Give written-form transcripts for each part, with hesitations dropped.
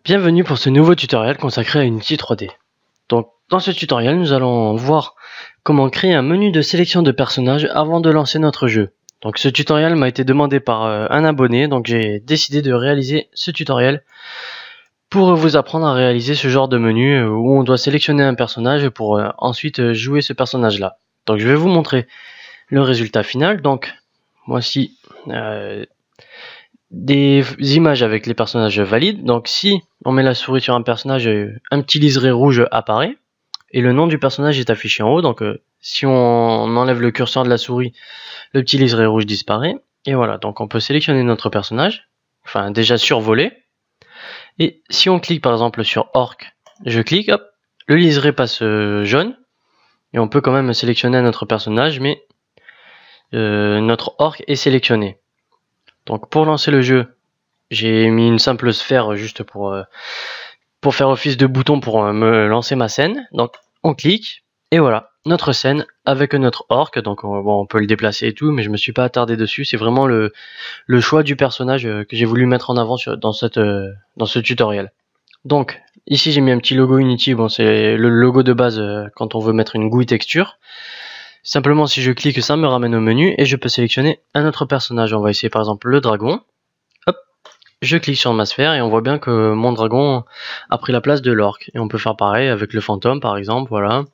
Bienvenue pour ce nouveau tutoriel consacré à Unity 3D. Donc dans ce tutoriel nous allons voir comment créer un menu de sélection de personnages avant de lancer notre jeu. Donc ce tutoriel m'a été demandé par un abonné, donc j'ai décidé de réaliser ce tutoriel pour vous apprendre à réaliser ce genre de menu où on doit sélectionner un personnage pour ensuite jouer ce personnage là. Donc je vais vous montrer le résultat final. Donc voici des images avec les personnages valides. Donc si on met la souris sur un personnage, un petit liseré rouge apparaît et le nom du personnage est affiché en haut. Donc si on enlève le curseur de la souris, le petit liseré rouge disparaît. Et voilà, donc on peut sélectionner notre personnage, enfin déjà survoler. Et si on clique par exemple sur Orc, je clique, hop, le liseré passe jaune. Et on peut quand même sélectionner notre personnage, mais notre Orc est sélectionné. Donc pour lancer le jeu, j'ai mis une simple sphère juste pour faire office de bouton pour me lancer ma scène. Donc on clique et voilà, notre scène avec notre orc. Donc on peut le déplacer et tout, mais je me suis pas attardé dessus. C'est vraiment le choix du personnage que j'ai voulu mettre en avant dans ce tutoriel. Donc ici j'ai mis un petit logo Unity. Bon, c'est le logo de base quand on veut mettre une GUI texture. Simplement si je clique, ça me ramène au menu et je peux sélectionner un autre personnage. On va essayer par exemple le dragon. Hop, je clique sur ma sphère et on voit bien que mon dragon a pris la place de l'orc. Et on peut faire pareil avec le fantôme par exemple, voilà.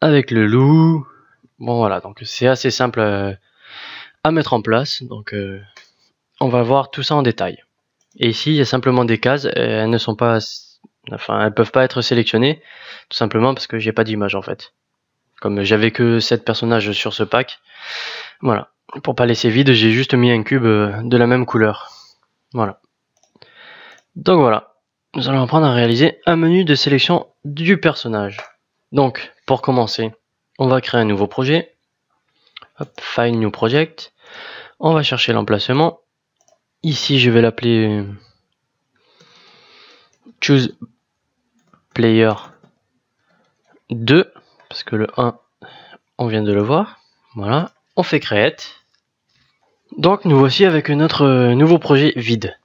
Avec le loup. Bon voilà, donc c'est assez simple à mettre en place. Donc on va voir tout ça en détail. Et ici il y a simplement des cases, elles ne sont pas, enfin elles peuvent pas être sélectionnées, tout simplement parce que j'ai pas d'image en fait. Comme j'avais que 7 personnages sur ce pack, voilà. Pour pas laisser vide, j'ai juste mis un cube de la même couleur. Voilà. Donc voilà, nous allons apprendre à réaliser un menu de sélection du personnage. Donc, pour commencer, on va créer un nouveau projet. Hop, File, New Project. On va chercher l'emplacement. Ici, je vais l'appeler Choose Player 2. Parce que le 1, on vient de le voir. Voilà, on fait Create. Donc nous voici avec notre nouveau projet vide.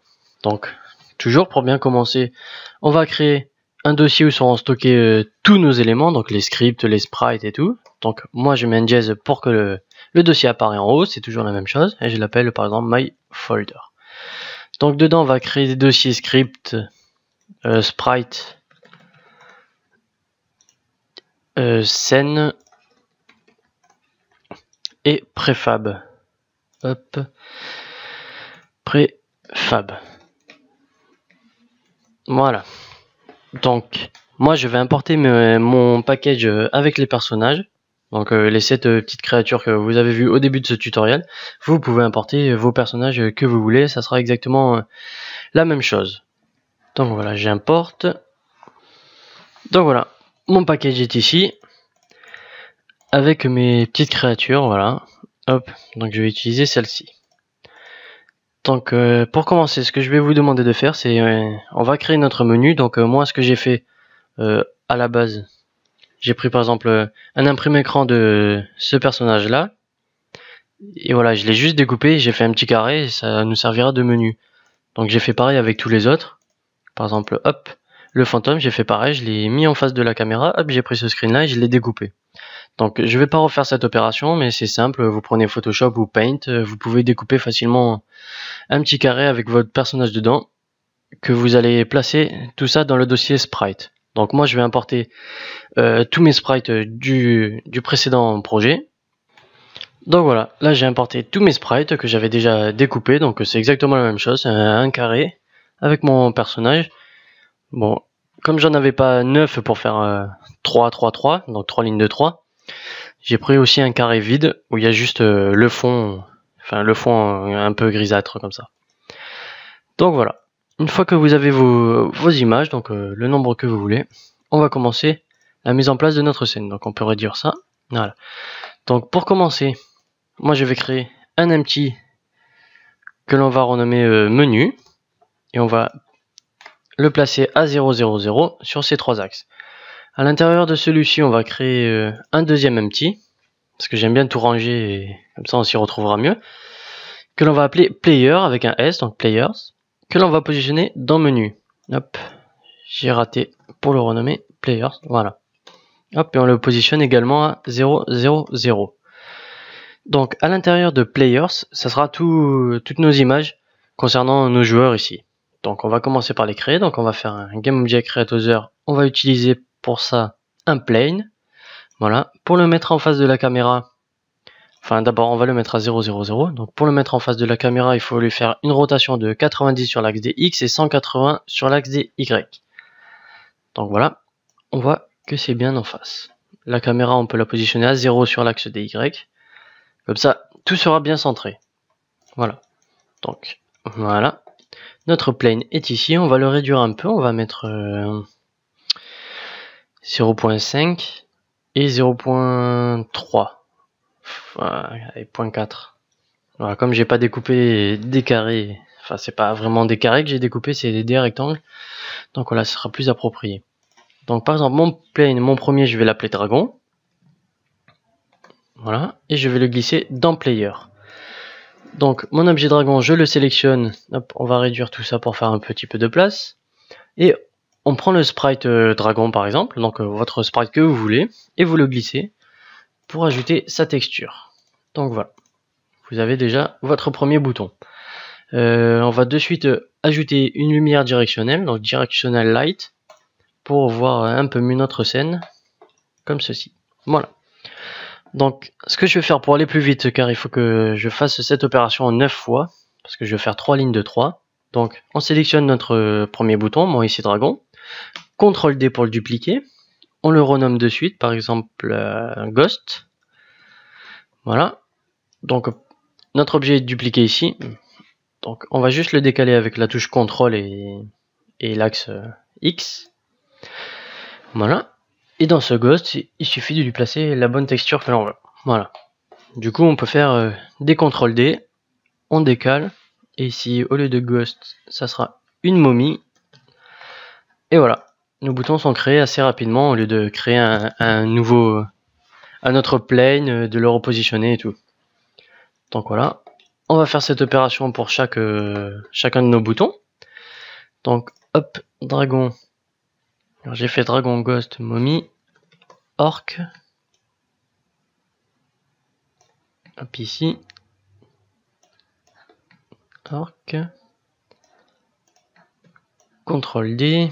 Donc toujours pour bien commencer, on va créer un dossier où seront stockés tous nos éléments, donc les scripts, les sprites et tout. Donc moi je mets un dièse pour que le dossier apparaît en haut, c'est toujours la même chose. Et je l'appelle par exemple My Folder. Donc dedans on va créer des dossiers script, sprite, scène et préfab. Hop, préfab. Voilà. Donc, moi je vais importer mon package avec les personnages. Donc les 7 petites créatures que vous avez vues au début de ce tutoriel. Vous pouvez importer vos personnages que vous voulez. Ça sera exactement la même chose. Donc voilà, j'importe. Donc voilà, mon package est ici. Avec mes petites créatures, voilà. Hop, donc je vais utiliser celle-ci. Donc pour commencer, ce que je vais vous demander de faire, c'est on va créer notre menu. Donc moi, ce que j'ai fait à la base, j'ai pris par exemple un imprimé écran de ce personnage-là. Et voilà, je l'ai juste découpé, j'ai fait un petit carré et ça nous servira de menu. Donc j'ai fait pareil avec tous les autres. Par exemple, hop, le fantôme, j'ai fait pareil, je l'ai mis en face de la caméra, hop, j'ai pris ce screen-là et je l'ai découpé. Donc je vais pas refaire cette opération, mais c'est simple, vous prenez Photoshop ou Paint, vous pouvez découper facilement un petit carré avec votre personnage dedans, que vous allez placer tout ça dans le dossier sprite. Donc moi je vais importer tous mes sprites du précédent projet. Donc voilà, là j'ai importé tous mes sprites que j'avais déjà découpés, donc c'est exactement la même chose, un carré avec mon personnage. Bon, comme j'en avais pas 9 pour faire 3, 3, 3, donc 3 lignes de 3, j'ai pris aussi un carré vide où il y a juste le fond, enfin le fond un peu grisâtre comme ça. Donc voilà, une fois que vous avez vos images, donc le nombre que vous voulez, on va commencer la mise en place de notre scène. Donc on peut réduire ça, voilà. Donc pour commencer, moi je vais créer un empty que l'on va renommer menu et on va le placer à 0, 0, 0 sur ces 3 axes. À l'intérieur de celui-ci, on va créer un deuxième empty, parce que j'aime bien tout ranger et comme ça on s'y retrouvera mieux, que l'on va appeler player avec un S, donc players. que l'on va positionner dans menu. Hop, j'ai raté pour le renommer Players, voilà. Hop, et on le positionne également à 0, 0, 0. Donc à l'intérieur de Players, ça sera toutes nos images concernant nos joueurs ici. Donc on va commencer par les créer, donc on va faire un GameObjectCreateUser, on va utiliser pour ça un plane, voilà. Pour le mettre en face de la caméra, enfin d'abord on va le mettre à 0, 0, 0, donc pour le mettre en face de la caméra, il faut lui faire une rotation de 90 sur l'axe des X et 180 sur l'axe des Y. Donc voilà, on voit que c'est bien en face. La caméra, on peut la positionner à 0 sur l'axe des Y. Comme ça, tout sera bien centré. Voilà. Donc, voilà. Notre plane est ici. On va le réduire un peu. On va mettre 0.5 et 0.3. Voilà, et 0.4. Voilà, comme j'ai pas découpé des carrés, enfin c'est pas vraiment des carrés que j'ai découpé, c'est des rectangles. Donc voilà, ce sera plus approprié. Donc par exemple, mon plane, mon premier, je vais l'appeler dragon. Voilà, et je vais le glisser dans Player. Donc mon objet dragon, je le sélectionne. Hop, on va réduire tout ça pour faire un petit peu de place. Et on prend le sprite dragon par exemple, donc votre sprite que vous voulez, et vous le glissez pour ajouter sa texture. Donc voilà, vous avez déjà votre premier bouton. On va de suite ajouter une lumière directionnelle, donc directional light, pour voir un peu mieux notre scène, comme ceci. Voilà. Donc, ce que je vais faire pour aller plus vite, car il faut que je fasse cette opération en 9 fois, parce que je vais faire 3 lignes de 3. Donc, on sélectionne notre premier bouton, moi ici dragon, CTRL D pour le dupliquer, on le renomme de suite, par exemple Ghost. Voilà. Donc, notre objet est dupliqué ici. Donc, on va juste le décaler avec la touche CTRL et l'axe X. Voilà. Et dans ce Ghost, il suffit de lui placer la bonne texture que l'on veut. Voilà. Du coup, on peut faire des CTRL D, on décale, et ici, au lieu de Ghost, ça sera une momie. Et voilà, nos boutons sont créés assez rapidement, au lieu de créer un autre plane, de le repositionner et tout. Donc voilà, on va faire cette opération pour chacun de nos boutons. Donc, hop, dragon. J'ai fait dragon, ghost, momie, orc. Hop, ici. Orc. CTRL D.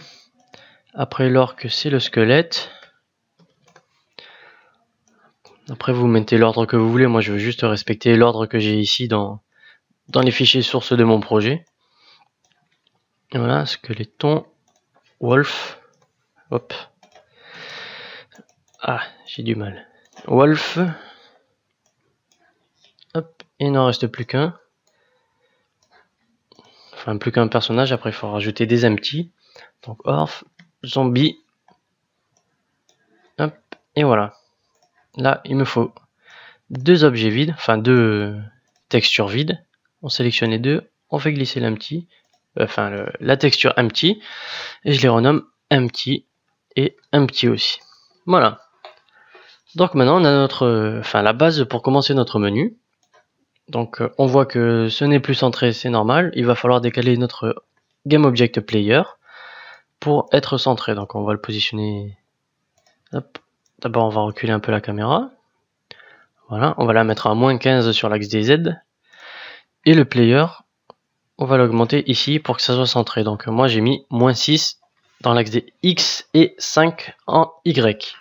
Après l'orc, c'est le squelette. Après, vous mettez l'ordre que vous voulez. Moi, je veux juste respecter l'ordre que j'ai ici dans les fichiers sources de mon projet. Et voilà, squeletton, wolf. Hop. Ah, j'ai du mal. Wolf. Hop, il n'en reste plus qu'un. Enfin, plus qu'un personnage. Après, il faut rajouter des empty. Donc, orf, zombie. Hop, et voilà. Là, il me faut deux objets vides, enfin deux textures vides. On sélectionne les deux, on fait glisser l'empty, la texture empty, et je les renomme empty et empty aussi. Voilà. Donc maintenant, on a la base pour commencer notre menu. Donc on voit que ce n'est plus centré, c'est normal. Il va falloir décaler notre GameObjectPlayer pour être centré. Donc on va le positionner. D'abord, on va reculer un peu la caméra. Voilà, on va la mettre à -15 sur l'axe des Z. Et le player, on va l'augmenter ici pour que ça soit centré. Donc moi j'ai mis -6 dans l'axe des X et 5 en Y.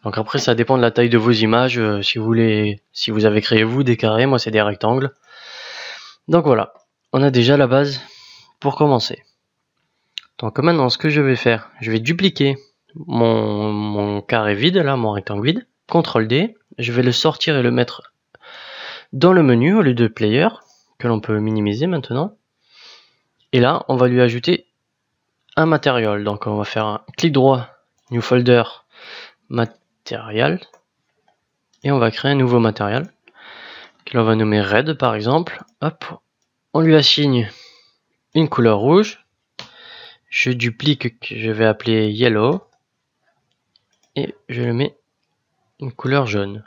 Donc après ça dépend de la taille de vos images. Si vous avez créé vous des carrés, moi c'est des rectangles. Donc voilà, on a déjà la base pour commencer. Donc maintenant ce que je vais faire, je vais dupliquer mon carré vide, là, mon rectangle vide. CTRL D, je vais le sortir et le mettre dans le menu au lieu de player, que l'on peut minimiser maintenant. Et là, on va lui ajouter un matériel. Donc on va faire un clic droit, new folder, matériel. Et on va créer un nouveau matériel, que l'on va nommer red par exemple. Hop, on lui assigne une couleur rouge. Je duplique, que je vais appeler yellow. Et je le mets une couleur jaune.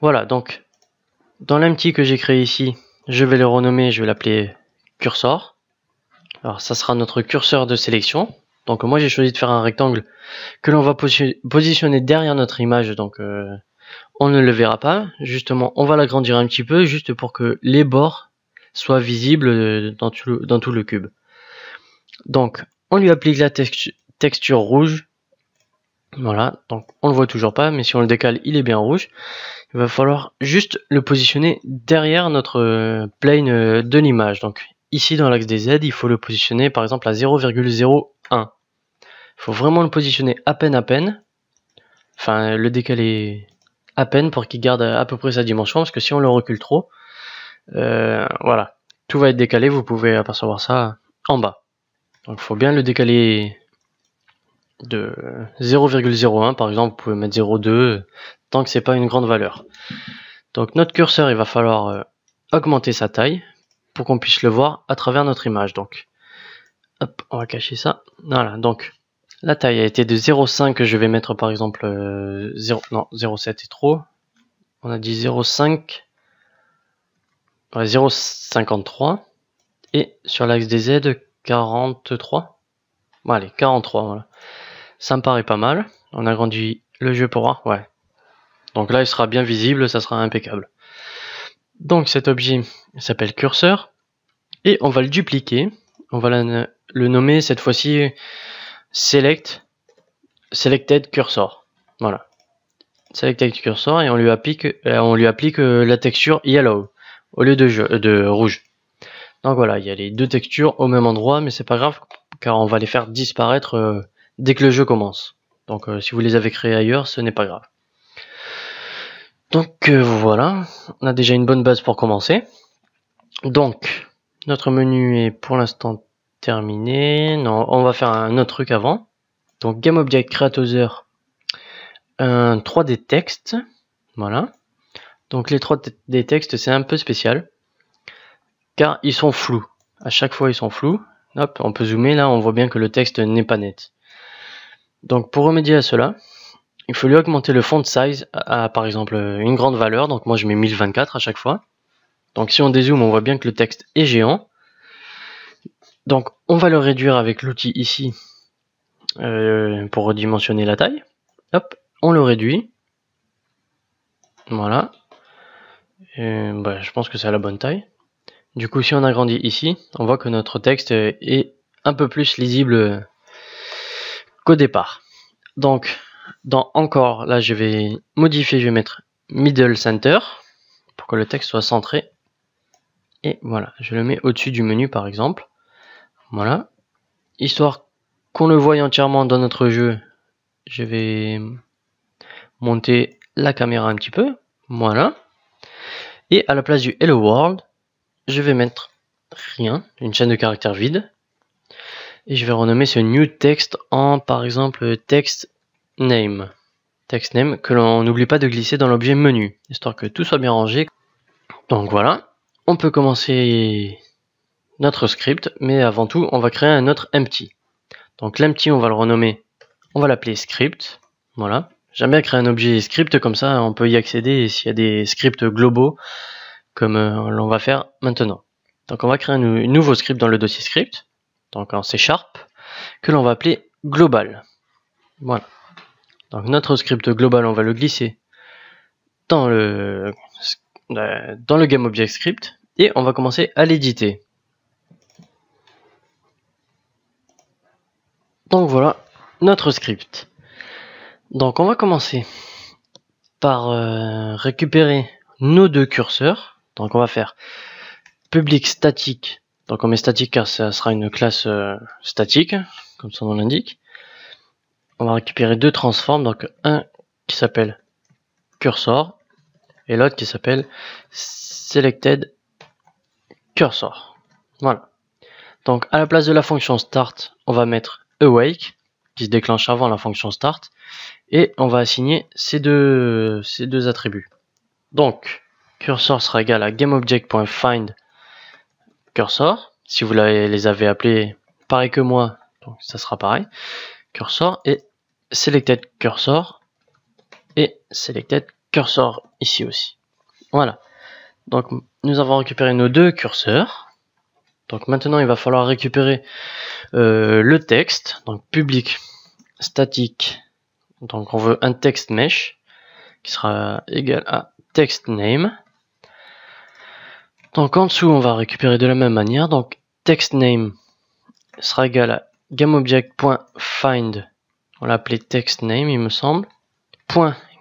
Voilà, donc dans l'empty que j'ai créé ici, je vais le renommer, je vais l'appeler cursor. Alors ça sera notre curseur de sélection. Donc moi j'ai choisi de faire un rectangle que l'on va positionner derrière notre image, donc on ne le verra pas. Justement, on va l'agrandir un petit peu juste pour que les bords soient visibles dans tout le cube. Donc on lui applique la texture rouge. Voilà, donc on le voit toujours pas, mais si on le décale, il est bien rouge. Il va falloir juste le positionner derrière notre plane de l'image. Donc ici dans l'axe des Z, il faut le positionner par exemple à 0,01. Il faut vraiment le positionner à peine. Enfin, le décaler à peine pour qu'il garde à peu près sa dimension, parce que si on le recule trop, voilà, tout va être décalé, vous pouvez apercevoir ça en bas. Donc il faut bien le décaler de 0,01 par exemple, vous pouvez mettre 0,2 tant que c'est pas une grande valeur. Donc notre curseur, il va falloir augmenter sa taille pour qu'on puisse le voir à travers notre image. Donc hop, on va cacher ça. Voilà, donc la taille a été de 0,5 que je vais mettre par exemple 0,7 est trop. On a dit 0,5, ouais, 0,53 et sur l'axe des Z 43. Bon, allez, 43, voilà. Ça me paraît pas mal. On agrandit le jeu pour voir, ouais. Donc là il sera bien visible, ça sera impeccable. Donc cet objet s'appelle curseur et on va le dupliquer. On va le nommer cette fois-ci selected cursor. Voilà. Selected cursor et on lui applique la texture yellow au lieu de rouge. Donc voilà, il y a les deux textures au même endroit, mais c'est pas grave car on va les faire disparaître dès que le jeu commence. Donc si vous les avez créés ailleurs, ce n'est pas grave. Donc voilà, on a déjà une bonne base pour commencer. Donc notre menu est pour l'instant terminé. Non, on va faire un autre truc avant. Donc GameObject Creator, un 3D texte. Voilà. Donc les 3D textes, c'est un peu spécial car ils sont flous. À chaque fois ils sont flous. Hop, on peut zoomer là, on voit bien que le texte n'est pas net. Donc pour remédier à cela, il faut lui augmenter le font size à par exemple une grande valeur. Donc moi je mets 1024 à chaque fois. Donc si on dézoome, on voit bien que le texte est géant. Donc on va le réduire avec l'outil ici pour redimensionner la taille. Hop, on le réduit. Voilà. Je pense que c'est à la bonne taille. Du coup, si on agrandit ici, on voit que notre texte est un peu plus lisible qu'au départ. Donc, dans encore, là je vais modifier, je vais mettre middle center pour que le texte soit centré. Et voilà, je le mets au-dessus du menu par exemple. Voilà. Histoire qu'on le voie entièrement dans notre jeu, je vais monter la caméra un petit peu. Voilà. Et à la place du Hello World, je vais mettre rien, une chaîne de caractères vide. Et je vais renommer ce new text en par exemple text name. Text name que l'on n'oublie pas de glisser dans l'objet menu, histoire que tout soit bien rangé. Donc voilà, on peut commencer notre script, mais avant tout, on va créer un autre empty. Donc l'empty, on va le renommer, on va l'appeler script. Voilà. J'aime bien créer un objet script, comme ça on peut y accéder s'il y a des scripts globaux, comme l'on va faire maintenant. Donc on va créer un nouveau script dans le dossier script, donc en C#, que l'on va appeler global. Voilà. Donc notre script global, on va le glisser dans le GameObject script et on va commencer à l'éditer. Donc voilà notre script. Donc on va commencer par récupérer nos deux curseurs. Donc on va faire public statique. Donc on met statique car ça sera une classe statique, comme son nom l'indique. On va récupérer deux transforms, donc un qui s'appelle cursor et l'autre qui s'appelle selected cursor. Voilà. Donc à la place de la fonction start, on va mettre awake qui se déclenche avant la fonction start et on va assigner ces deux attributs. Donc cursor sera égal à GameObject.find cursor. Si vous les avez appelés pareil que moi, donc ça sera pareil. Cursor et selected cursor et selected cursor ici aussi. Voilà. Donc nous avons récupéré nos deux curseurs. Donc maintenant il va falloir récupérer le texte, donc public statique, donc on veut un text mesh qui sera égal à text name. Donc en dessous on va récupérer de la même manière, donc text name sera égal à GameObject.find, on l'a appelé text name il me semble,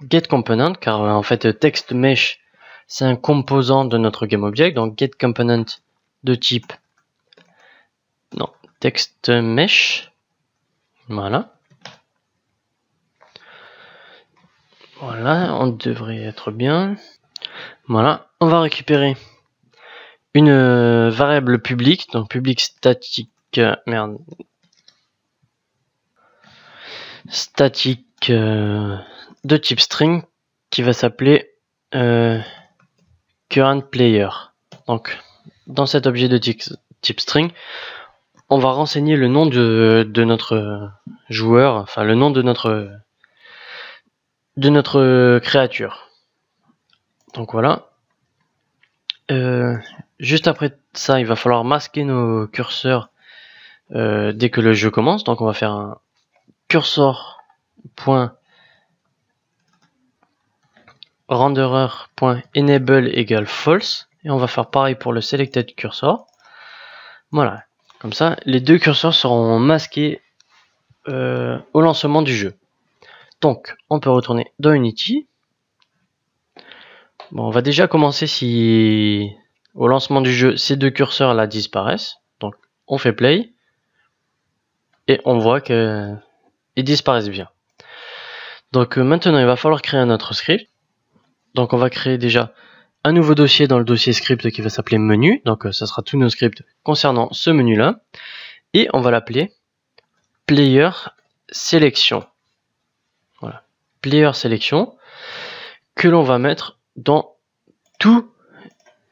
.getComponent, car en fait text mesh c'est un composant de notre GameObject, donc getComponent de type text mesh, voilà, on devrait être bien. Voilà, on va récupérer une variable publique, donc public statique, statique de type string qui va s'appeler current player. Donc dans cet objet de type string, on va renseigner le nom de notre joueur, enfin le nom de notre créature. Donc voilà. Juste après ça, il va falloir masquer nos curseurs dès que le jeu commence. Donc on va faire un cursor.renderer.enable égale false. Et on va faire pareil pour le selected cursor. Voilà. Comme ça, les deux curseurs seront masqués au lancement du jeu. Donc, on peut retourner dans Unity. Bon, on va déjà commencer si au lancement du jeu, ces deux curseurs là disparaissent. Donc, on fait play et on voit qu'ils disparaissent bien. Donc, maintenant, il va falloir créer un autre script. Donc, on va créer déjà un nouveau dossier dans le dossier script qui va s'appeler menu. Donc, ça sera tous nos scripts concernant ce menu là. Et on va l'appeler player selection. Voilà, player selection que l'on va mettre dans tous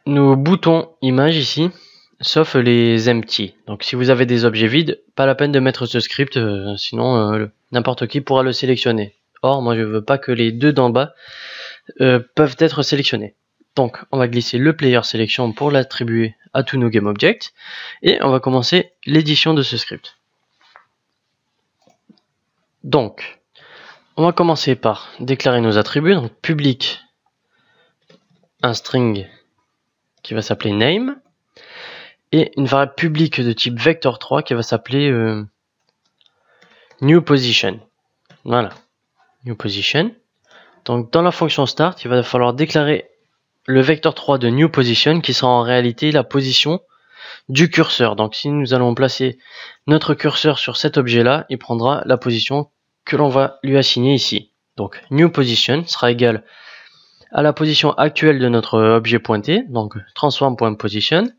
nos boutons images ici, sauf les empty. Donc si vous avez des objets vides, pas la peine de mettre ce script, sinon n'importe qui pourra le sélectionner. Or, moi je veux pas que les deux d'en bas peuvent être sélectionnés. Donc on va glisser le player selection pour l'attribuer à tous nos GameObjects et on va commencer l'édition de ce script. Donc, on va commencer par déclarer nos attributs, donc public, un string qui va s'appeler name, et une variable publique de type vector3 qui va s'appeler new position. Voilà, new position. Donc dans la fonction start, il va falloir déclarer le vector3 de new position qui sera en réalité la position du curseur. Donc si nous allons placer notre curseur sur cet objet là, il prendra la position que l'on va lui assigner ici. Donc new position sera égal à la position actuelle de notre objet pointé, donc transform.position.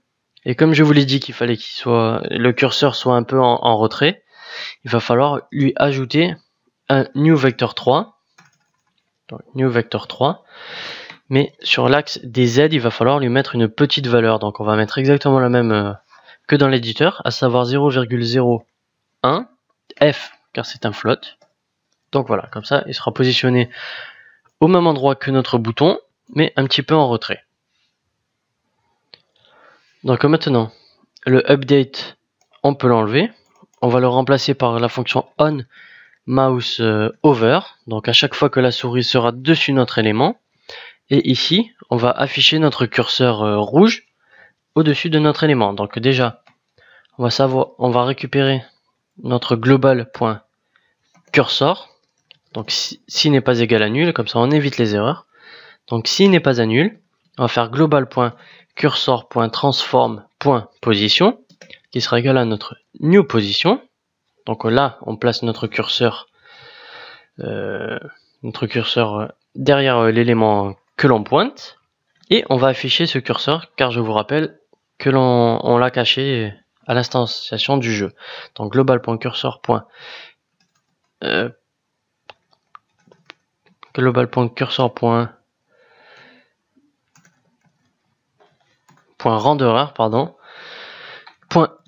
Et comme je vous l'ai dit qu'il fallait le curseur soit un peu en retrait, il va falloir lui ajouter un new vector 3. Donc new vector 3. Mais sur l'axe des Z, il va falloir lui mettre une petite valeur. Donc on va mettre exactement la même que dans l'éditeur, à savoir 0,01 F, car c'est un float. Donc voilà, comme ça, il sera positionné au même endroit que notre bouton, mais un petit peu en retrait. Donc maintenant, le update, on peut l'enlever. On va le remplacer par la fonction on mouse over. Donc à chaque fois que la souris sera dessus notre élément. Et ici, on va afficher notre curseur rouge au-dessus de notre élément. Donc déjà, on va récupérer notre global.cursor. Donc si n'est pas égal à nul, comme ça on évite les erreurs. Donc si n'est pas à nul, on va faire global.cursor.transform.position qui sera égal à notre new position. Donc là, on place notre curseur derrière l'élément que l'on pointe et on va afficher ce curseur car je vous rappelle que l'on l'a caché à l'instanciation du jeu. Donc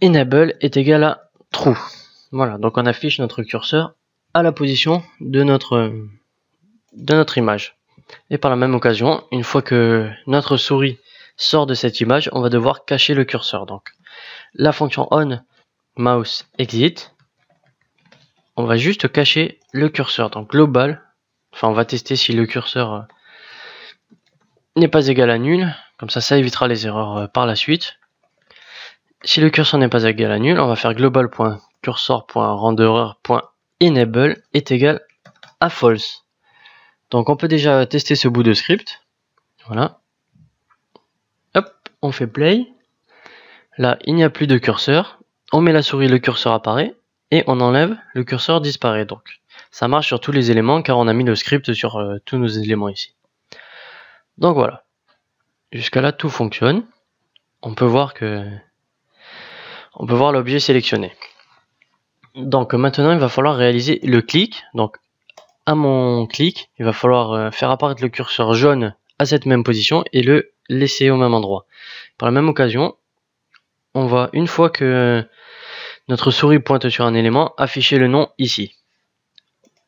.enable est égal à true. Voilà, donc on affiche notre curseur à la position de notre image. Et par la même occasion, une fois que notre souris sort de cette image, on va devoir cacher le curseur. Donc la fonction on mouse exit, on va juste cacher le curseur. Donc global, enfin on va tester si le curseur n'est pas égal à nul, comme ça évitera les erreurs par la suite. Si le curseur n'est pas égal à nul, on va faire global.cursor.renderer.enable est égal à false. Donc on peut déjà tester ce bout de script. Voilà. Hop, on fait play. Là, il n'y a plus de curseur. On met la souris, le curseur apparaît. Et on enlève, le curseur disparaît. Donc ça marche sur tous les éléments car on a mis le script sur tous nos éléments ici. Donc voilà. Jusqu'à là, tout fonctionne. On peut voir l'objet sélectionné. Donc maintenant, il va falloir réaliser le clic. Donc à mon clic, il va falloir faire apparaître le curseur jaune à cette même position et le laisser au même endroit. Par la même occasion, on va, une fois que notre souris pointe sur un élément, afficher le nom ici.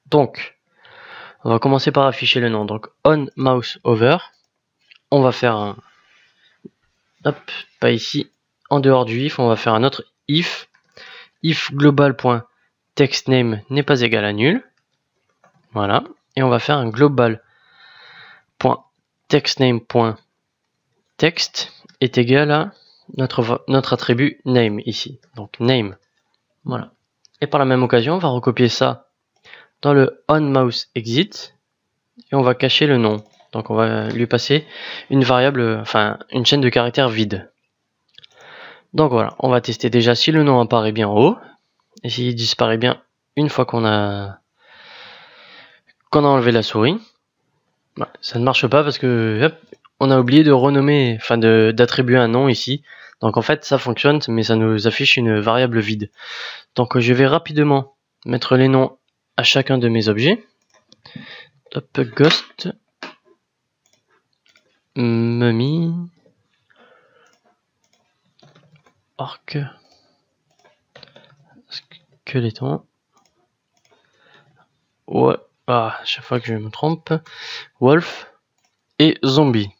Donc, on va commencer par afficher le nom. Donc, on mouse over. On va faire un... Hop, pas ici. En dehors du if, on va faire un autre if. If global.textName n'est pas égal à nul. Voilà. Et on va faire un global.textName.text est égal à notre attribut name ici. Donc, name. Voilà. Et par la même occasion, on va recopier ça dans le onMouseExit et on va cacher le nom. Donc on va lui passer une variable, enfin une chaîne de caractères vide. Donc voilà, on va tester déjà si le nom apparaît bien en haut et s'il disparaît bien une fois qu'on a enlevé la souris. Ça ne marche pas parce que hop, on a oublié de renommer, enfin d'attribuer un nom ici. Donc en fait ça fonctionne mais ça nous affiche une variable vide. Donc je vais rapidement mettre les noms à chacun de mes objets. Hop, ghost, mummy, orc, skeleton, ouais, chaque fois que je me trompe, wolf et zombie.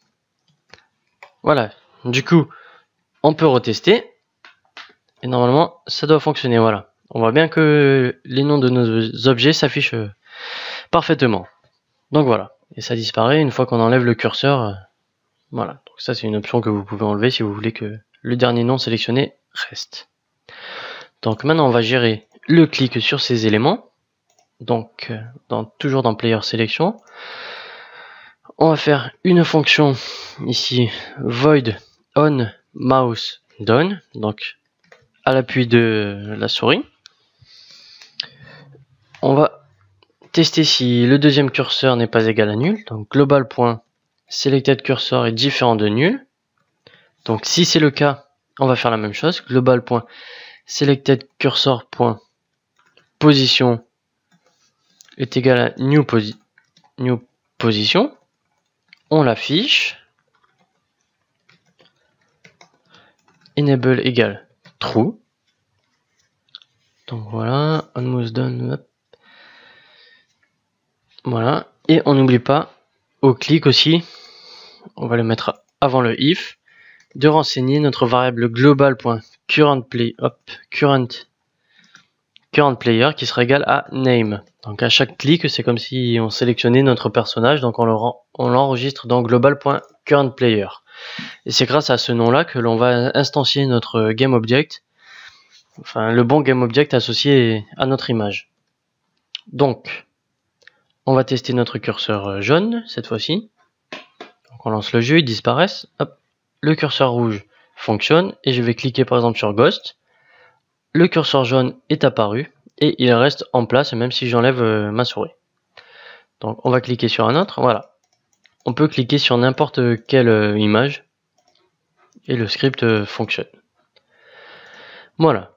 Voilà, du coup on peut retester et normalement ça doit fonctionner. Voilà, on voit bien que les noms de nos objets s'affichent parfaitement. Donc voilà, et ça disparaît une fois qu'on enlève le curseur. Voilà, donc ça c'est une option que vous pouvez enlever si vous voulez que le dernier nom sélectionné reste. Donc maintenant on va gérer le clic sur ces éléments. Donc toujours dans Player Selection, on va faire une fonction ici void on mouse down, donc à l'appui de la souris. On va tester si le deuxième curseur n'est pas égal à nul. Donc global.selectedCursor est différent de nul. Donc si c'est le cas, on va faire la même chose. Global.selectedCursor.position est égal à new position. On l'affiche. Enable égale true. Donc voilà, onMouseDown. Voilà, et on n'oublie pas au clic aussi, on va le mettre avant le if, de renseigner notre variable global.currentPlayer qui sera égal à name. Donc à chaque clic, c'est comme si on sélectionnait notre personnage, donc on l'enregistre dans global.currentPlayer. Et c'est grâce à ce nom-là que l'on va instancier notre GameObject, enfin le bon GameObject associé à notre image. Donc, on va tester notre curseur jaune cette fois-ci. Donc on lance le jeu, il disparaît. Hop, le curseur rouge fonctionne et je vais cliquer par exemple sur Ghost. Le curseur jaune est apparu et il reste en place même si j'enlève ma souris. Donc on va cliquer sur un autre. Voilà. On peut cliquer sur n'importe quelle image et le script fonctionne. Voilà.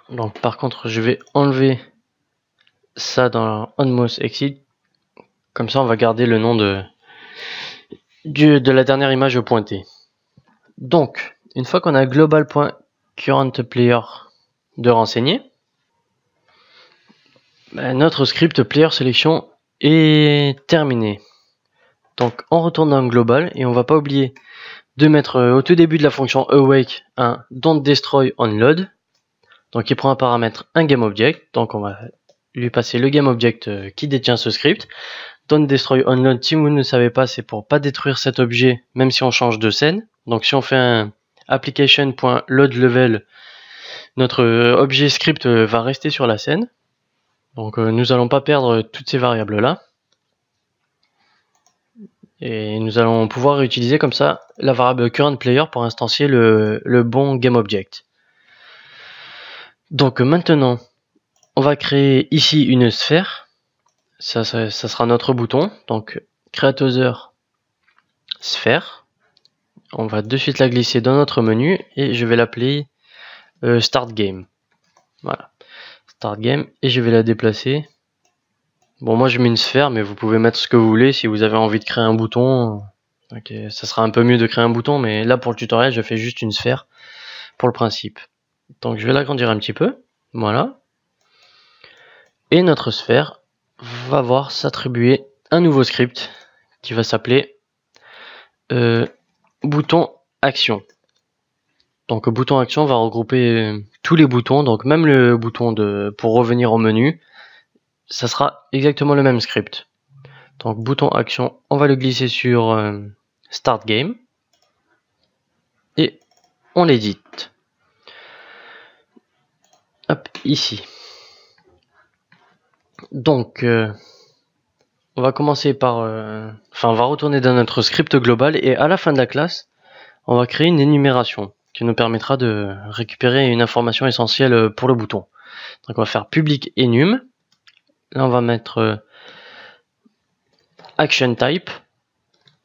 Donc par contre je vais enlever ça dans onMouseExit. Comme ça on va garder le nom de la dernière image pointée. Donc une fois qu'on a global.currentPlayer de renseigner, notre script player selection est terminé. Donc on retourne dans global et on va pas oublier de mettre au tout début de la fonction awake un don't destroy on load. Donc il prend un paramètre un GameObject, donc on va lui passer le GameObject qui détient ce script. Don't destroy on load, si vous ne savez pas, c'est pour pas détruire cet objet même si on change de scène. Donc si on fait un application.loadLevel, notre objet script va rester sur la scène. Donc nous allons pas perdre toutes ces variables là. Et nous allons pouvoir utiliser comme ça la variable currentPlayer pour instancier le bon GameObject. Donc maintenant, on va créer ici une sphère. Ça sera notre bouton. Donc createOther sphère. On va de suite la glisser dans notre menu et je vais l'appeler Start Game. Voilà, Start Game, et je vais la déplacer. Bon, moi je mets une sphère, mais vous pouvez mettre ce que vous voulez. Si vous avez envie de créer un bouton, okay, ça sera un peu mieux de créer un bouton, mais là pour le tutoriel, je fais juste une sphère pour le principe. Donc je vais l'agrandir un petit peu, voilà. Et notre sphère va voir s'attribuer un nouveau script qui va s'appeler bouton action. Donc bouton action va regrouper tous les boutons, donc même le bouton pour revenir au menu. Ça sera exactement le même script. Donc bouton action, on va le glisser sur Start Game et on l'édite. Hop, ici. Donc on va commencer par, on va retourner dans notre script global et à la fin de la classe, on va créer une énumération qui nous permettra de récupérer une information essentielle pour le bouton. Donc on va faire public enum. Là, on va mettre action type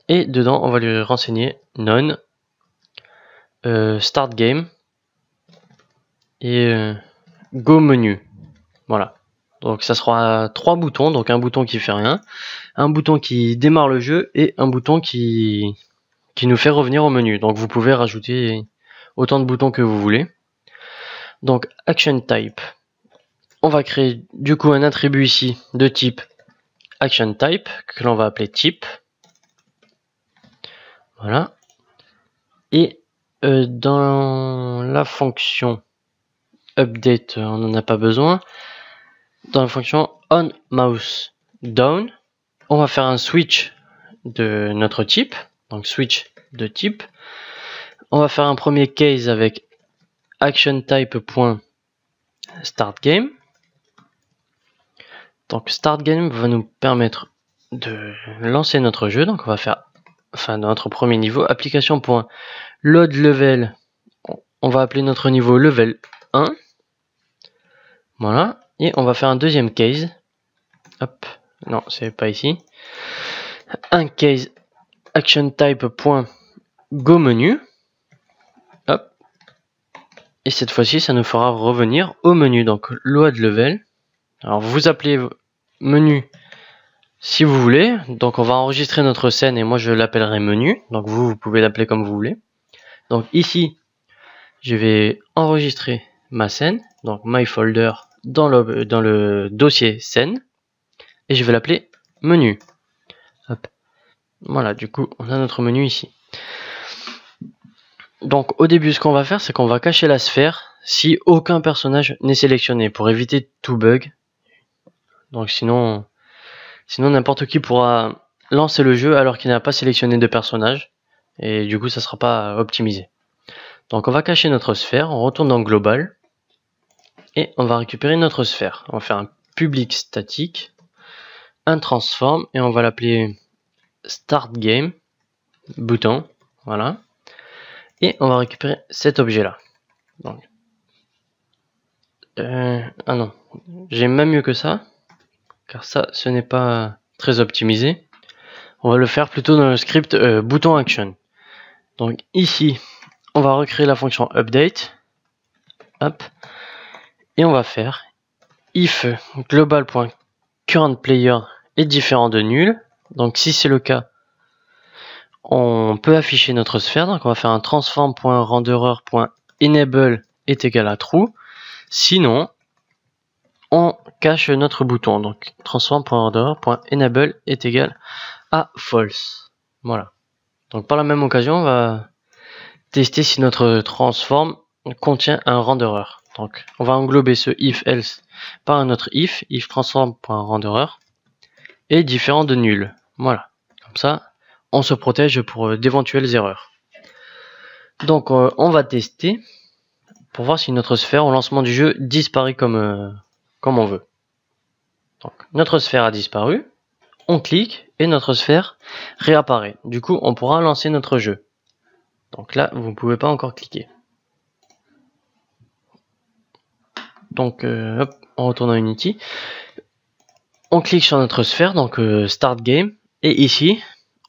et dedans, on va lui renseigner none, start game et go menu. Voilà. Donc ça sera 3 boutons, donc un bouton qui fait rien, un bouton qui démarre le jeu et un bouton qui nous fait revenir au menu. Donc vous pouvez rajouter autant de boutons que vous voulez. Donc action type. On va créer du coup un attribut ici de type action type que l'on va appeler type. Voilà. Et dans la fonction update, on n'en a pas besoin. Dans la fonction onMouseDown, on va faire un switch de notre type. Donc switch de type. On va faire un premier case avec actionType.startGame. Donc start game va nous permettre de lancer notre jeu. Donc on va faire, notre premier niveau, application.loadLevel. On va appeler notre niveau level 1. Voilà. Et on va faire un deuxième case. Hop. Non, c'est pas ici. Un case actionType.goMenu. Hop. Et cette fois-ci, ça nous fera revenir au menu. Donc loadLevel. Alors vous appelez menu si vous voulez. Donc on va enregistrer notre scène et moi je l'appellerai menu. Donc vous pouvez l'appeler comme vous voulez. Donc ici, je vais enregistrer ma scène. Donc my folder dans le dossier scène. Et je vais l'appeler menu. Hop. Voilà, du coup on a notre menu ici. Donc au début, ce qu'on va faire, c'est qu'on va cacher la sphère si aucun personnage n'est sélectionné pour éviter tout bug. Donc sinon n'importe qui pourra lancer le jeu alors qu'il n'a pas sélectionné de personnage. Et du coup, ça ne sera pas optimisé. Donc on va cacher notre sphère, on retourne dans Global. Et on va récupérer notre sphère. On va faire un public statique, un transform, et on va l'appeler Start Game, bouton. Voilà. Et on va récupérer cet objet-là. Donc, ah non, j'ai même mieux que ça. Car ça, ce n'est pas très optimisé. On va le faire plutôt dans le script bouton action. Donc ici, on va recréer la fonction update. Hop. Et on va faire if global.currentPlayer est différent de nul. Donc si c'est le cas, on peut afficher notre sphère. Donc on va faire un transform.renderer.enable est égal à true. Sinon, on cache notre bouton. Donc transform.renderer.enable est égal à false. Voilà. Donc par la même occasion, on va tester si notre transform contient un renderer. Donc on va englober ce if else par un autre if transform.renderer et différent de nul. Voilà, comme ça on se protège pour d'éventuelles erreurs. Donc on va tester pour voir si notre sphère au lancement du jeu disparaît comme on veut. Donc notre sphère a disparu, on clique et notre sphère réapparaît. Du coup on pourra lancer notre jeu. Donc là vous ne pouvez pas encore cliquer. Donc hop, on retourne à Unity. On clique sur notre sphère, donc Start Game, et ici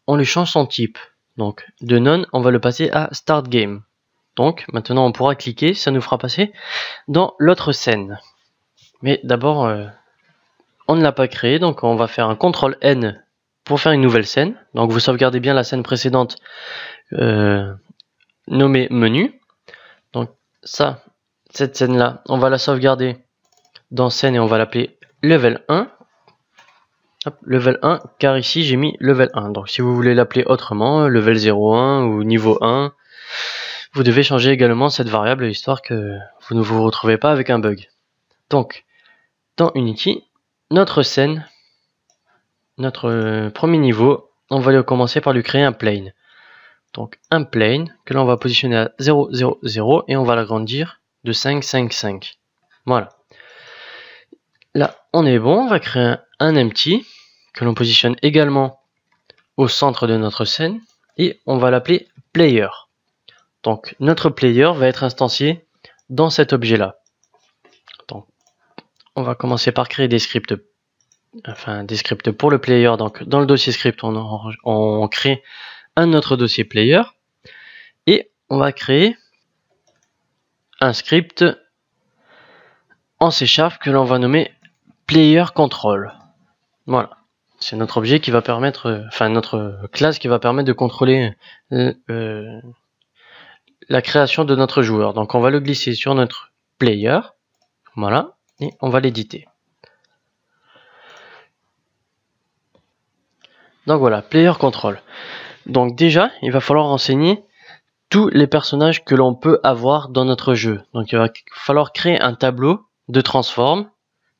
on lui change son type. Donc de None on va le passer à Start Game. Donc maintenant on pourra cliquer, ça nous fera passer dans l'autre scène. Mais d'abord on ne l'a pas créé, donc on va faire un CTRL N pour faire une nouvelle scène. Donc vous sauvegardez bien la scène précédente nommée menu. Donc ça, cette scène là, on va la sauvegarder dans scène et on va l'appeler level 1. Hop, level 1, car ici j'ai mis level 1. Donc si vous voulez l'appeler autrement, level 01 ou niveau 1, vous devez changer également cette variable histoire que vous ne vous retrouvez pas avec un bug. Donc dans Unity, notre scène, notre premier niveau, on va commencer par lui créer un plane. Donc un plane que l'on va positionner à 0, 0, 0 et on va l'agrandir de 5, 5, 5. Voilà. Là, on est bon, on va créer un empty que l'on positionne également au centre de notre scène et on va l'appeler player. Donc notre player va être instancié dans cet objet-là. Donc on va commencer par créer des scripts, pour le player. Donc dans le dossier script, on crée un autre dossier player et on va créer un script en C# que l'on va nommer player control. Voilà, c'est notre objet qui va permettre, notre classe qui va permettre de contrôler la création de notre joueur. Donc on va le glisser sur notre player, voilà, et on va l'éditer. Donc voilà, player control. Donc déjà, il va falloir renseigner tous les personnages que l'on peut avoir dans notre jeu. Donc il va falloir créer un tableau de transform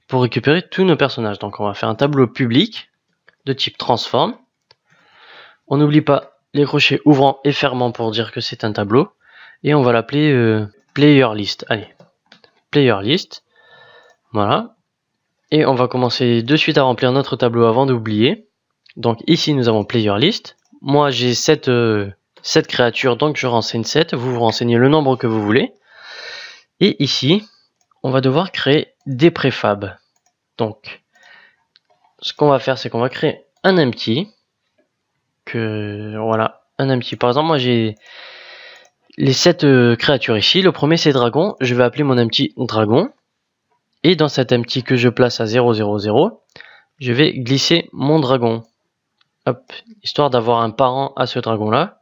pour récupérer tous nos personnages. Donc on va faire un tableau public de type transform. On n'oublie pas les crochets ouvrants et fermants pour dire que c'est un tableau. Et on va l'appeler player list. Allez, player list. Voilà. Et on va commencer de suite à remplir notre tableau avant d'oublier. Donc ici nous avons player list. Moi j'ai 7 créatures, donc je renseigne 7. Vous renseignez le nombre que vous voulez. Et ici, on va devoir créer des préfabs. Donc, ce qu'on va faire, c'est qu'on va créer un empty. Voilà, un empty. Par exemple, moi j'ai les 7 créatures ici. Le premier c'est dragon. Je vais appeler mon empty dragon. Et dans cet empty que je place à 0, 0, 0, je vais glisser mon dragon. Hop, histoire d'avoir un parent à ce dragon là.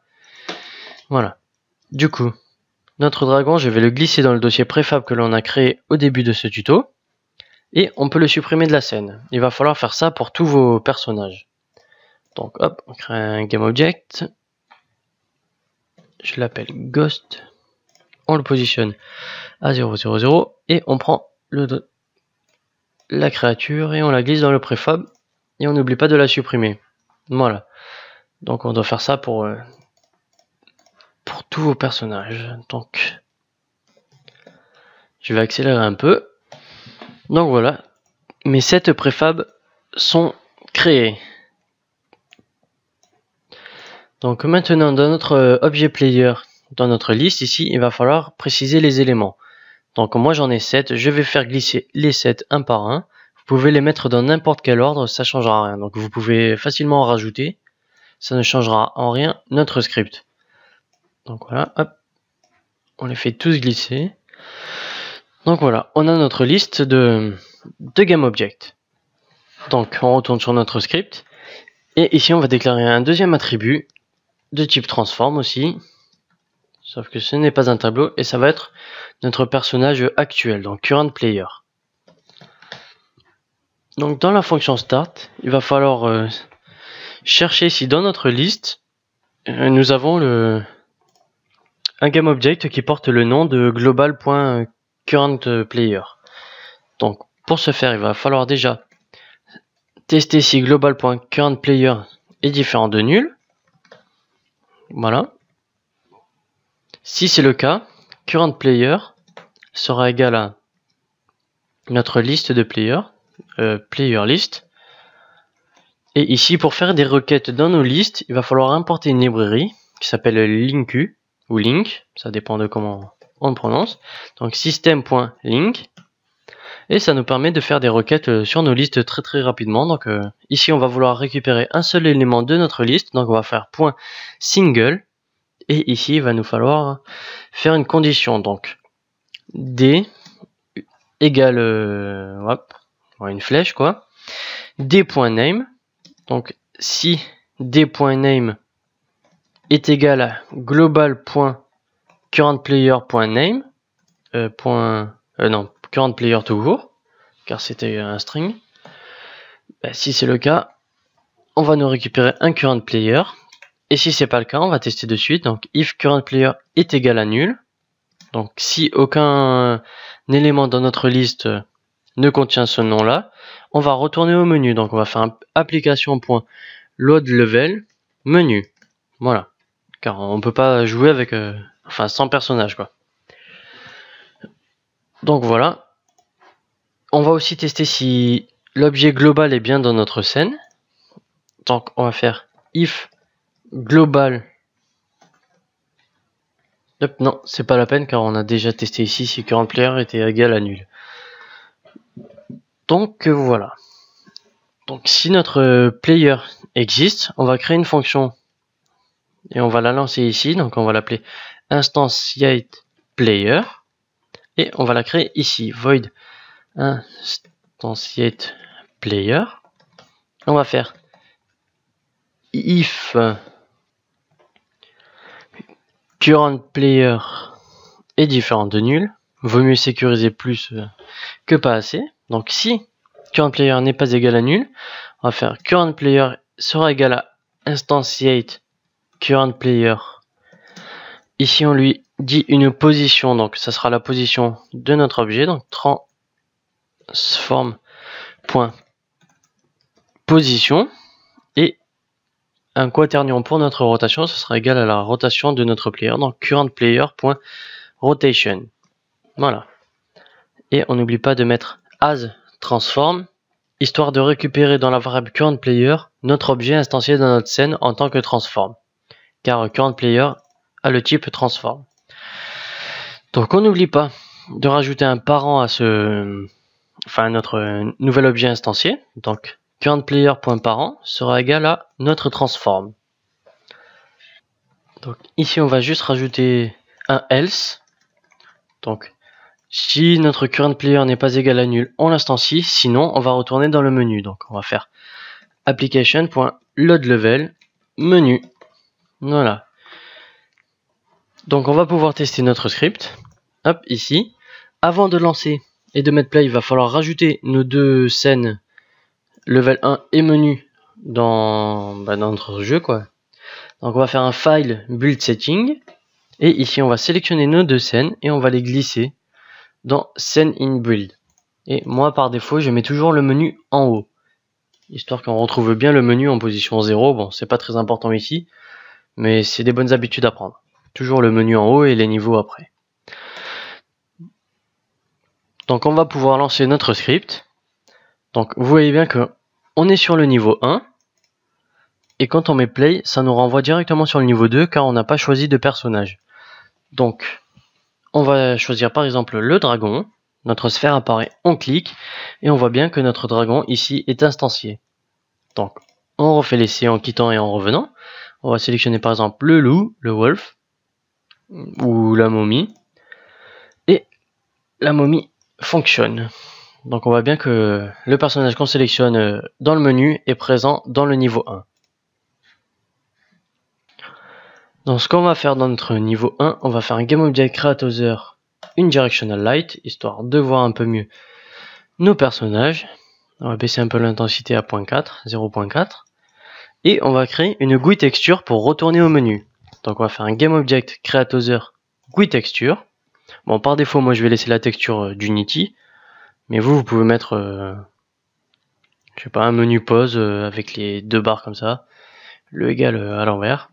Voilà. Du coup, notre dragon, je vais le glisser dans le dossier préfab que l'on a créé au début de ce tuto. Et on peut le supprimer de la scène. Il va falloir faire ça pour tous vos personnages. Donc hop, on crée un GameObject. Je l'appelle Ghost. On le positionne à 0, 0, 0. Et on prend la créature et on la glisse dans le préfab. Et on n'oublie pas de la supprimer. Voilà. Donc on doit faire ça pour tous vos personnages. Donc je vais accélérer un peu. Donc voilà, mes 7 préfabs sont créés. Donc maintenant dans notre objet player, dans notre liste ici, il va falloir préciser les éléments. Donc moi j'en ai 7, je vais faire glisser les 7 un par un. Vous pouvez les mettre dans n'importe quel ordre, ça ne changera rien. Donc vous pouvez facilement en rajouter, ça ne changera en rien notre script. Donc voilà, hop, on les fait tous glisser. Donc voilà, on a notre liste de GameObject. Donc on retourne sur notre script. Et ici on va déclarer un deuxième attribut de type transform aussi. Sauf que ce n'est pas un tableau et ça va être notre personnage actuel, donc current player. Donc dans la fonction start, il va falloir chercher si dans notre liste, nous avons un GameObject qui porte le nom de global.currentPlayer. Donc pour ce faire, il va falloir déjà tester si global.currentPlayer est différent de nul. Voilà. Si c'est le cas, currentPlayer sera égal à notre liste de players, player list. Et ici, pour faire des requêtes dans nos listes, il va falloir importer une librairie qui s'appelle Linku ou Link, ça dépend de comment on le prononce. Donc system.link. Et ça nous permet de faire des requêtes sur nos listes très rapidement. Donc ici, on va vouloir récupérer un seul élément de notre liste. Donc on va faire .single. Et ici, il va nous falloir faire une condition. Donc d égale une flèche quoi. d.name. Donc si d.name est égal à global.currentPlayer.name currentPlayer toujours, car c'était un string. Si c'est le cas, on va nous récupérer un currentPlayer. Et si c'est pas le cas, on va tester de suite. Donc if currentPlayer est égal à nul. Donc si aucun élément dans notre liste ne contient ce nom-là, on va retourner au menu. Donc on va faire un application.loadLevel menu. Voilà. Car on peut pas jouer avec sans personnage quoi. Donc voilà. On va aussi tester si l'objet global est bien dans notre scène. Donc on va faire if global. Non, c'est pas la peine car on a déjà testé ici si currentPlayer était égal à nul. Donc voilà. Donc si notre player existe, on va créer une fonction et on va la lancer ici. Donc on va l'appeler instantiatePlayer et on va la créer ici. Void instantiatePlayer. On va faire if currentPlayer est différent de nul. Vaut mieux sécuriser plus que pas assez. Donc si currentPlayer n'est pas égal à nul, on va faire currentPlayer sera égal à instantiateCurrentPlayer. Ici on lui dit une position, donc ça sera la position de notre objet, donc transform.position et un quaternion pour notre rotation, ce sera égal à la rotation de notre player, donc currentPlayer.rotation. Voilà. Et on n'oublie pas de mettre as transform, histoire de récupérer dans la variable currentPlayer notre objet instancié dans notre scène en tant que transform. Car currentPlayer a le type transform. Donc on n'oublie pas de rajouter un parent à notre nouvel objet instancié. Donc currentPlayer.parent sera égal à notre transform. Donc ici on va juste rajouter un else. Donc si notre currentPlayer n'est pas égal à nul, on l'instancie, sinon on va retourner dans le menu. Donc on va faire application.loadLevel menu. Voilà. Donc on va pouvoir tester notre script. Hop, ici. Avant de lancer et de mettre play, il va falloir rajouter nos deux scènes level 1 et menu dans notre jeu quoi. Donc on va faire un file build setting et ici on va sélectionner nos deux scènes et on va les glisser dans scène in build. Et moi par défaut je mets toujours le menu en haut, histoire qu'on retrouve bien le menu en position 0. Bon, c'est pas très important ici, mais c'est des bonnes habitudes à prendre. Toujours le menu en haut et les niveaux après. Donc on va pouvoir lancer notre script. Donc vous voyez bien que on est sur le niveau 1. Et quand on met play, ça nous renvoie directement sur le niveau 2 car on n'a pas choisi de personnage. Donc on va choisir par exemple le dragon. Notre sphère apparaît, on clique et on voit bien que notre dragon ici est instancié. Donc on refait l'essai en quittant et en revenant. On va sélectionner par exemple le loup, le wolf ou la momie. Et la momie fonctionne. Donc on voit bien que le personnage qu'on sélectionne dans le menu est présent dans le niveau 1. Donc ce qu'on va faire dans notre niveau 1, on va faire un GameObjectCreateOther uniDirectional Light, histoire de voir un peu mieux nos personnages. On va baisser un peu l'intensité à 0.4. Et on va créer une GUI texture pour retourner au menu. Donc on va faire un GameObjectCreateOther GUI texture. Bon, par défaut, moi je vais laisser la texture d'Unity, mais vous pouvez mettre, je sais pas, un menu pause avec les deux barres comme ça, le égal à l'envers.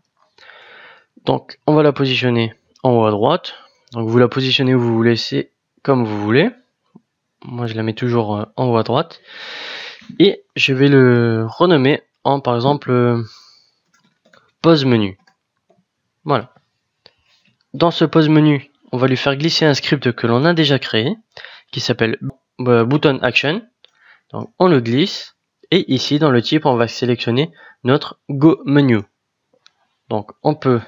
Donc, on va la positionner en haut à droite. Donc, vous la positionnez où vous voulez, c'est comme vous voulez. Moi, je la mets toujours en haut à droite. Et je vais le renommer en, par exemple, pause menu. Voilà. Dans ce pause menu, on va lui faire glisser un script que l'on a déjà créé, qui s'appelle button action. Donc, on le glisse. Et ici, dans le type, on va sélectionner notre go menu. Donc, on peut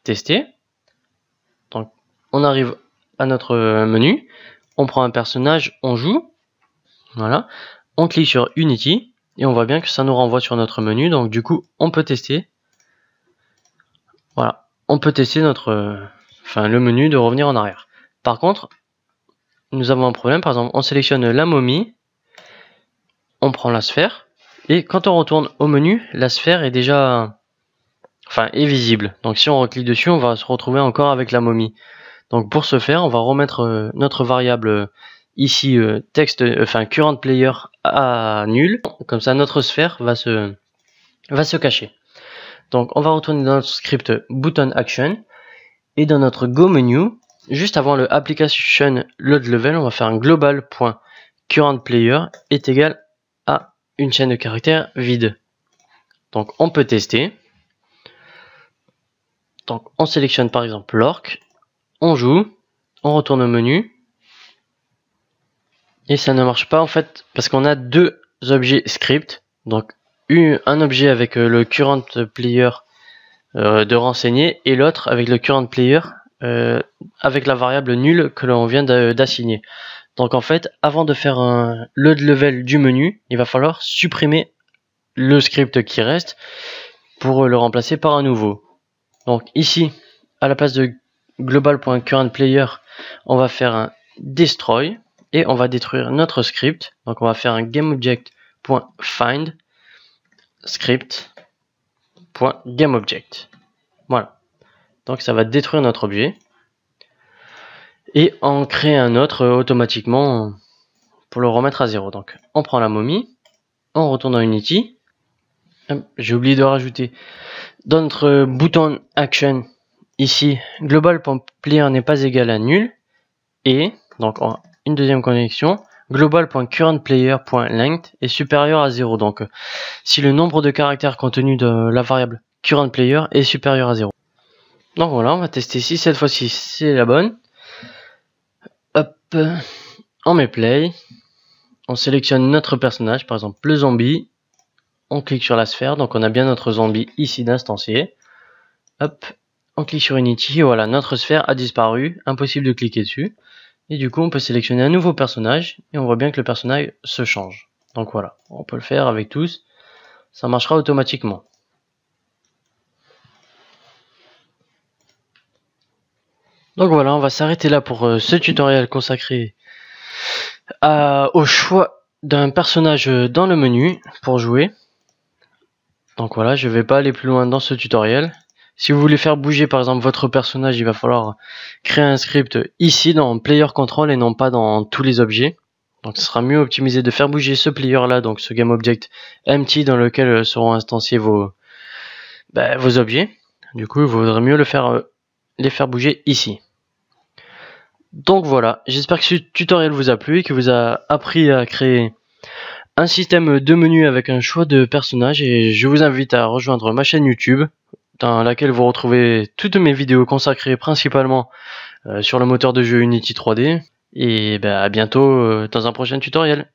tester. Donc, on arrive à notre menu. On prend un personnage, on joue. Voilà. On clique sur Unity. Et on voit bien que ça nous renvoie sur notre menu. Donc, du coup, on peut tester. Voilà. On peut tester le menu de revenir en arrière. Par contre, nous avons un problème. Par exemple, on sélectionne la momie. On prend la sphère. Et quand on retourne au menu, la sphère est déjà... est visible. Donc si on reclique dessus, on va se retrouver encore avec la momie. Donc pour ce faire, on va remettre notre variable ici current player à nul. Comme ça, notre sphère va se cacher. Donc on va retourner dans notre script button action et dans notre go menu, juste avant le application load level, on va faire un global.currentPlayer est égal à une chaîne de caractères vide. Donc on peut tester. Donc on sélectionne par exemple l'orc, on joue, on retourne au menu, et ça ne marche pas en fait parce qu'on a deux objets script. Donc un objet avec le current player de renseigner et l'autre avec le current player avec la variable nulle que l'on vient d'assigner. Donc en fait, avant de faire un load level du menu, il va falloir supprimer le script qui reste pour le remplacer par un nouveau. Donc ici, à la place de global.currentPlayer, on va faire un destroy et on va détruire notre script. Donc on va faire un GameObject.find script.GameObject. Voilà. Donc ça va détruire notre objet. Et on crée un autre automatiquement pour le remettre à 0. Donc on prend la momie, on retourne dans Unity. J'ai oublié de rajouter dans notre bouton action ici global.player n'est pas égal à nul et donc une deuxième connexion global.currentPlayer.length est supérieur à 0. Donc si le nombre de caractères contenu de la variable currentPlayer est supérieur à 0. Donc voilà, on va tester si cette fois-ci c'est la bonne. Hop, on met play, on sélectionne notre personnage, par exemple le zombie, on clique sur la sphère, donc on a bien notre zombie ici d'instancié. Hop, on clique sur Unity, et voilà, notre sphère a disparu, impossible de cliquer dessus. Et du coup, on peut sélectionner un nouveau personnage, et on voit bien que le personnage se change. Donc voilà, on peut le faire avec tous, ça marchera automatiquement. Donc voilà, on va s'arrêter là pour ce tutoriel consacré au choix d'un personnage dans le menu pour jouer. Donc voilà, je vais pas aller plus loin dans ce tutoriel. Si vous voulez faire bouger par exemple votre personnage, il va falloir créer un script ici dans Player Control et non pas dans tous les objets. Donc ce sera mieux optimisé de faire bouger ce player là, donc ce GameObject empty dans lequel seront instanciés vos objets. Du coup, il vaudrait mieux les faire bouger ici. Donc voilà, j'espère que ce tutoriel vous a plu et que vous a appris à créer un système de menu avec un choix de personnage, et je vous invite à rejoindre ma chaîne YouTube dans laquelle vous retrouvez toutes mes vidéos consacrées principalement sur le moteur de jeu Unity 3D, et à bientôt dans un prochain tutoriel.